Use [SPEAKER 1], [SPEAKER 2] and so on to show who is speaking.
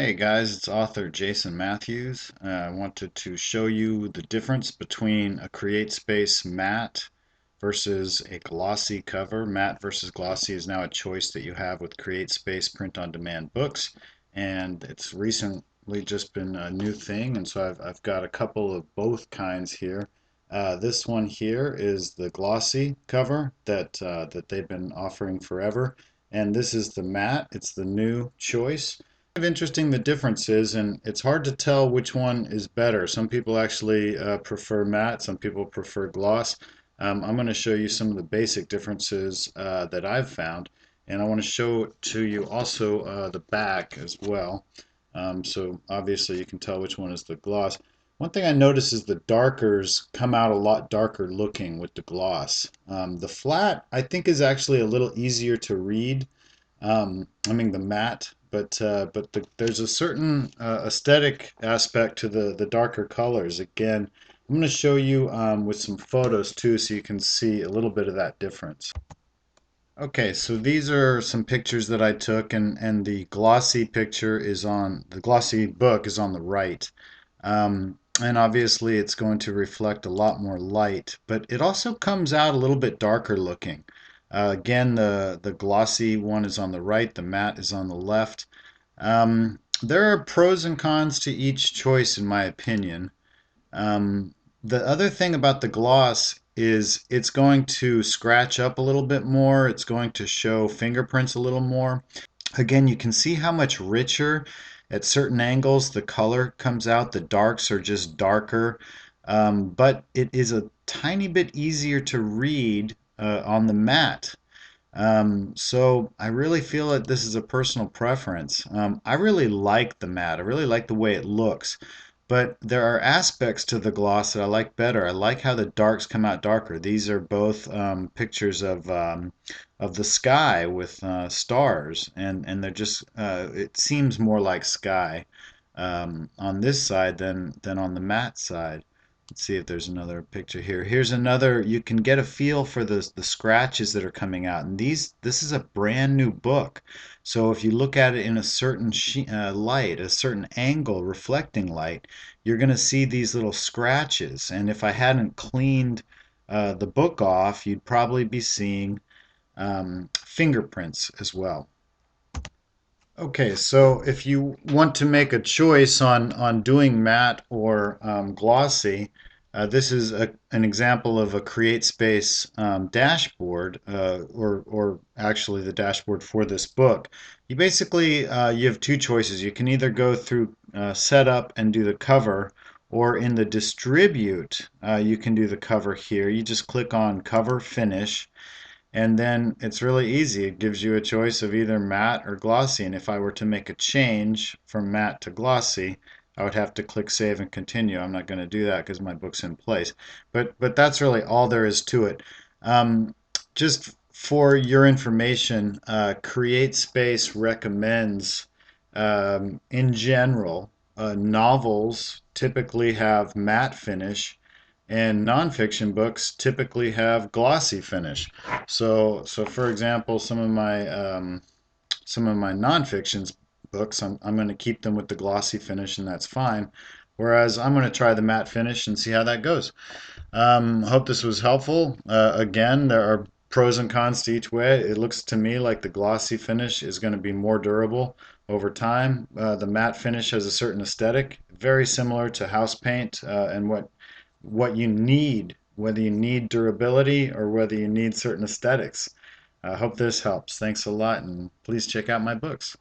[SPEAKER 1] Hey guys, it's author Jason Matthews. I wanted to show you the difference between a CreateSpace matte versus a glossy cover. Matte versus glossy is now a choice that you have with CreateSpace print-on-demand books, and it's recently just been a new thing, and so I've got a couple of both kinds here. This one here is the glossy cover that they've been offering forever, and this is the matte. It's the new choice of interesting the difference is, and it's hard to tell which one is better. Some people actually prefer matte, some people prefer gloss. I'm going to show you some of the basic differences that I've found, and I want to show to you also the back as well. So obviously you can tell which one is the gloss. One thing I notice is the darkers come out a lot darker looking with the gloss. The flat I think is actually a little easier to read. I mean the matte, but there's a certain aesthetic aspect to the darker colors. Again, I'm going to show you with some photos too, so you can see a little bit of that difference. Okay, so these are some pictures that I took, and the glossy picture is on the glossy book is on the right. And obviously it's going to reflect a lot more light, but it also comes out a little bit darker looking. Again, the glossy one is on the right, the matte is on the left. There are pros and cons to each choice, in my opinion. The other thing about the gloss is it's going to scratch up a little bit more. It's going to show fingerprints a little more. Again, you can see how much richer at certain angles the color comes out. The darks are just darker, but it is a tiny bit easier to read on the matte. So I really feel that this is a personal preference. I really like the matte. I really like the way it looks. But there are aspects to the gloss that I like better. I like how the darks come out darker. These are both pictures of the sky with stars, and they're just it seems more like sky on this side than on the matte side. Let's see if there's another picture here. Here's another. You can get a feel for the scratches that are coming out. And this is a brand new book. So if you look at it in a certain light, a certain angle, reflecting light, you're going to see these little scratches. And if I hadn't cleaned the book off, you'd probably be seeing fingerprints as well. Okay, so if you want to make a choice on doing matte or glossy, this is an example of a CreateSpace dashboard, or actually the dashboard for this book. You basically you have two choices. You can either go through setup and do the cover, or in the distribute, you can do the cover here. You just click on cover finish, and then it's really easy. It gives you a choice of either matte or glossy. And if I were to make a change from matte to glossy, I would have to click save and continue. I'm not going to do that because my book's in place. But that's really all there is to it. Just for your information, CreateSpace recommends, in general, novels typically have matte finish, and nonfiction books typically have glossy finish. So for example, some of my nonfiction books, I'm going to keep them with the glossy finish, and that's fine. Whereas I'm going to try the matte finish and see how that goes. Hope this was helpful. Again, there are pros and cons to each way. It looks to me like the glossy finish is going to be more durable over time. The matte finish has a certain aesthetic, very similar to house paint, and what you need, whether you need durability or whether you need certain aesthetics. I hope this helps. Thanks a lot, and please check out my books.